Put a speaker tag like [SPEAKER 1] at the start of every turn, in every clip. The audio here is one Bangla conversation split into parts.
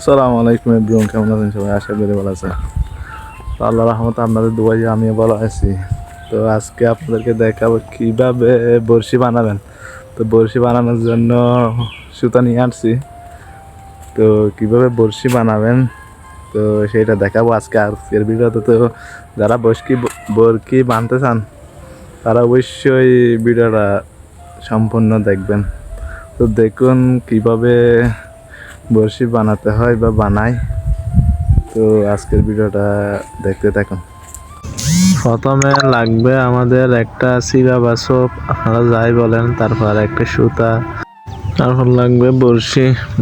[SPEAKER 1] আসসালামু আলাইকুম এভরিওয়ান, কেমন আছেন সবাই? আশা করি ভালো আছেন। তো আল্লাহর রহমতে আপনাদের দুবাই আমিও ভালো আছি। তো আজকে আপনাদেরকে দেখাবো কীভাবে বড়শি বানাবেন। তো বড়শি বানানোর জন্য সুতা নিয়ে আসছি। তো কীভাবে বড়শি বানাবেন তো সেটা দেখাবো আজকের ভিডিওতে। তো যারা বড়শি বানতে চান তারা অবশ্যই ভিডিওটা সম্পূর্ণ দেখবেন। তো দেখুন কীভাবে বড়শি বানাতে হয় বা বানায়। তো আজকের ভিডিওটা দেখতে থাকুন। প্রথমে লাগবে আমাদের একটা চিরা বা সোপ, আপনারা যাই বলেন, তারপর একটা সুতা, তারপর লাগবে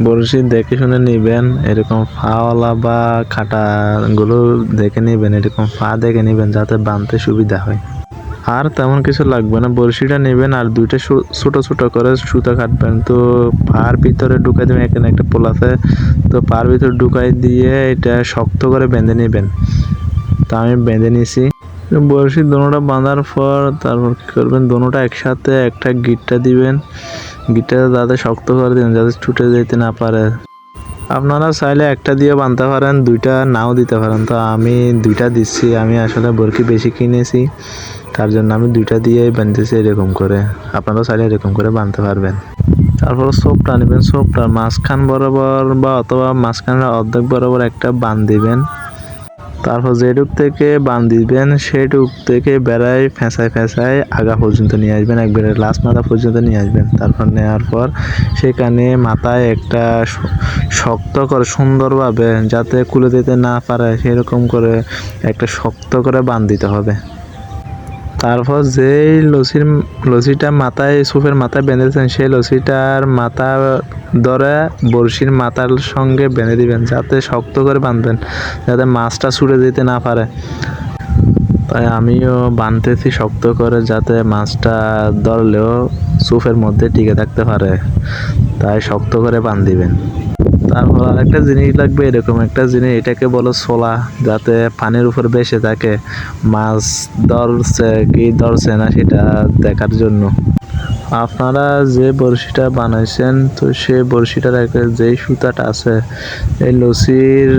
[SPEAKER 1] বড়শি দেখে শুনে নেবেন। এরকম ফাওয়ালা বা কাটাগুলো দেখে নেবেন, এরকম ফা দেখে নেবেন যাতে বানতে সুবিধা হয়। আর তেমন কিছু লাগবে না, বড়শিটা নেবেন আর দুইটা ছোট ছোট করে সুতা কাটবেন। তো পার ভিতরে ঢুকাই দেবেন, এখানে একটা পোল আছে, তো পার ভিতরে ঢুকাই দিয়ে এটা শক্ত করে বেঁধে নেবেন। তো আমি বেঁধে নিছি। বড়শি দোনোটা বাঁধার পর তারপর কী করবেন, দোনোটা একসাথে একটা গিটটা দিবেন, গিটটা যাতে শক্ত করে দিবেন যাতে ছুটে যেতে না পারে। আপনারা চাইলে একটা দিয়ে বাঁধতে পারেন, দুইটা নাও দিতে পারেন। তো আমি দুইটা দিচ্ছি, আমি আসলে বরকি বেশি কিনেছি, তার জন্য আমি দুইটা দিয়েই বাঁধতেছি এরকম করে। আপনারাও চাইলে এরকম করে বাঁধতে পারবেন। তারপর সোপটা নেবেন, সোপটার মাঝখান বরাবর বা অথবা মাঝখানের অর্ধেক বরাবর একটা বাঁধ দিবেন। তারপর যেটুক থেকে বাঁধ দিবেন সেটুক থেকে বেড়ায় ফেঁসায় আগা পর্যন্ত নিয়ে আসবেন, একবারে লাস্ট মাথা পর্যন্ত নিয়ে আসবেন। তারপর নেওয়ার পর সেখানে মাথায় একটা শক্ত করে সুন্দরভাবে যাতে খুলে দিতে না পারে সেরকম করে একটা শক্ত করে বাঁধ দিতে হবে। তারপর যেই লসিটা মাথায় সুপের মাথায় বেঁধেছেন সেই লসিটার মাথা ধরে বড়শির মাথার সঙ্গে বেঁধে দিবেন, যাতে শক্ত করে বাঁধবেন যাতে মাছটা ছুটে যেতে না পারে। তাই আমিও বাঁধতেছি শক্ত করে যাতে মাছটা ধরলেও সুপের মধ্যে টিকে থাকতে পারে, তাই শক্ত করে বাঁধ দিবেন। তারপর আরেকটা জিনিস লাগবে, এরকম একটা জিনিস, এটাকে বলো ছোলা, যাতে পানির উপর ভেসে থাকে, মাছ ধরছে না সেটা দেখার জন্য। আপনারা যে বড়শিটা বানাইছেন তো সেই বড়শিটার যেই সুতাটা আছে এই লসির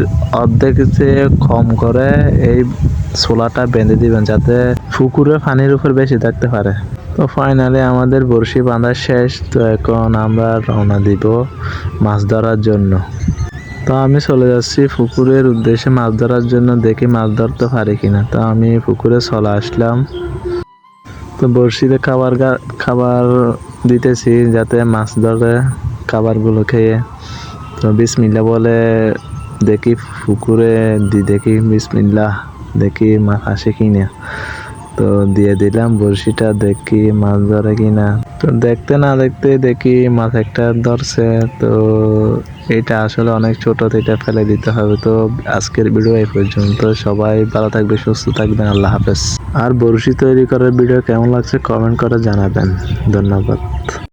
[SPEAKER 1] অর্ধেক চেয়ে কম করে এই ছোলাটা বেঁধে দিবেন যাতে পুকুরে পানির উপর বেশি থাকতে পারে। তো ফাইনালি আমাদের বড়শি বাঁধা শেষ। তো এখন আমরা রওনা দিব মাছ ধরার জন্য। তো আমি চলে যাচ্ছি পুকুরের উদ্দেশ্যে মাছ ধরার জন্য, দেখি মাছ ধরতে পারি কিনা। তো আমি পুকুরে চলে আসলাম। তো বড়শিতে খাবার দিতেছি যাতে মাছ ধরে খাবারগুলো খেয়ে। তো বিসমিল্লাহ বলে দেখি পুকুরে দেখি বিসমিল্লাহ, দেখি মাছ আসে কিনা। তো দিয়ে দিলাম বড়শিটা, দেখি মাছ ধরে কিনা। তো দেখতে না দেখতে দেখি মাছ একটা ধরছে। তো এটা আসলে অনেক ছোট, এটা ফেলে দিতে হবে। তো আজকের ভিডিও এই পর্যন্ত, সবাই ভালো থাকবে, সুস্থ থাকবেন, আল্লাহ হাফেজ। আর বড়শি তৈরি করার ভিডিও কেমন লাগছে কমেন্ট করে জানাবেন। ধন্যবাদ।